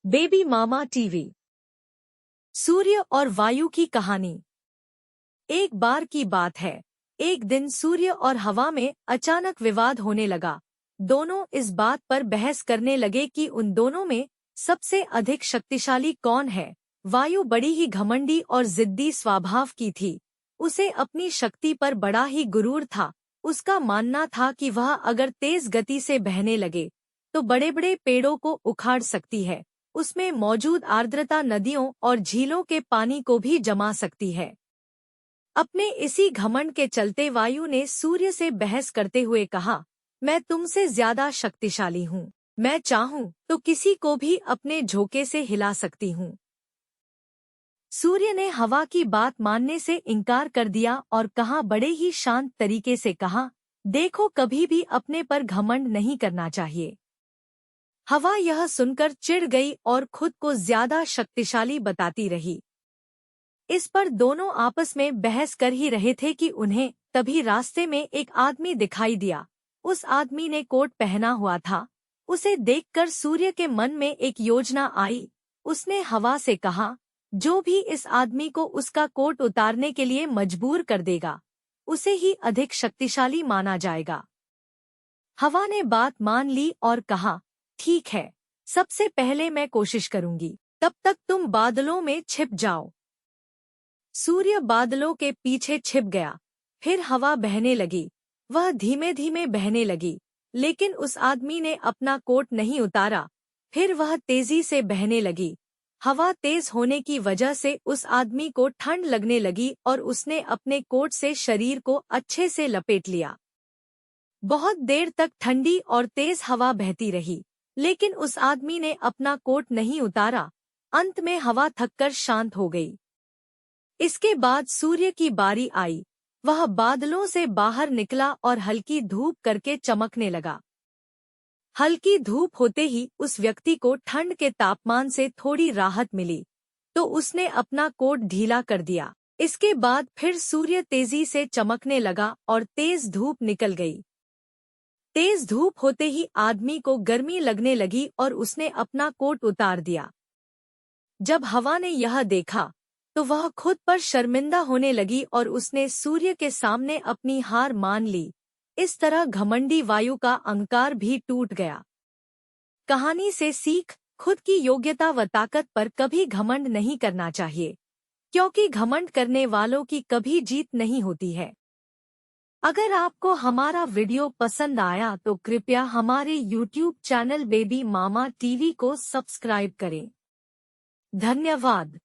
Baby मामा TV. सूर्य और वायु की कहानी। एक बार की बात है, एक दिन सूर्य और हवा में अचानक विवाद होने लगा। दोनों इस बात पर बहस करने लगे कि उन दोनों में सबसे अधिक शक्तिशाली कौन है। वायु बड़ी ही घमंडी और जिद्दी स्वभाव की थी। उसे अपनी शक्ति पर बड़ा ही गुरूर था। उसका मानना था कि वह अगर तेज गति से बहने लगे तो बड़े बड़े पेड़ों को उखाड़ सकती है। उसमें मौजूद आर्द्रता नदियों और झीलों के पानी को भी जमा सकती है। अपने इसी घमंड के चलते वायु ने सूर्य से बहस करते हुए कहा, मैं तुमसे ज्यादा शक्तिशाली हूँ। मैं चाहूँ तो किसी को भी अपने झोंके से हिला सकती हूँ। सूर्य ने हवा की बात मानने से इनकार कर दिया और कहा, बड़े ही शांत तरीके से कहा, देखो, कभी भी अपने पर घमंड नहीं करना चाहिए। हवा यह सुनकर चिढ़ गई और खुद को ज्यादा शक्तिशाली बताती रही। इस पर दोनों आपस में बहस कर ही रहे थे कि उन्हें तभी रास्ते में एक आदमी दिखाई दिया। उस आदमी ने कोट पहना हुआ था। उसे देखकर सूर्य के मन में एक योजना आई। उसने हवा से कहा, जो भी इस आदमी को उसका कोट उतारने के लिए मजबूर कर देगा, उसे ही अधिक शक्तिशाली माना जाएगा। हवा ने बात मान ली और कहा, ठीक है, सबसे पहले मैं कोशिश करूंगी, तब तक तुम बादलों में छिप जाओ। सूर्य बादलों के पीछे छिप गया। फिर हवा बहने लगी। वह धीमे धीमे बहने लगी, लेकिन उस आदमी ने अपना कोट नहीं उतारा। फिर वह तेजी से बहने लगी। हवा तेज होने की वजह से उस आदमी को ठंड लगने लगी और उसने अपने कोट से शरीर को अच्छे से लपेट लिया। बहुत देर तक ठंडी और तेज हवा बहती रही, लेकिन उस आदमी ने अपना कोट नहीं उतारा। अंत में हवा थककर शांत हो गई। इसके बाद सूर्य की बारी आई। वह बादलों से बाहर निकला और हल्की धूप करके चमकने लगा। हल्की धूप होते ही उस व्यक्ति को ठंड के तापमान से थोड़ी राहत मिली, तो उसने अपना कोट ढीला कर दिया। इसके बाद फिर सूर्य तेजी से चमकने लगा और तेज धूप निकल गई। तेज धूप होते ही आदमी को गर्मी लगने लगी और उसने अपना कोट उतार दिया। जब हवा ने यह देखा तो वह खुद पर शर्मिंदा होने लगी और उसने सूर्य के सामने अपनी हार मान ली। इस तरह घमंडी वायु का अहंकार भी टूट गया। कहानी से सीख, खुद की योग्यता व ताकत पर कभी घमंड नहीं करना चाहिए, क्योंकि घमंड करने वालों की कभी जीत नहीं होती है। अगर आपको हमारा वीडियो पसंद आया तो कृपया हमारे YouTube चैनल बेबी मामा टीवी को सब्सक्राइब करें। धन्यवाद।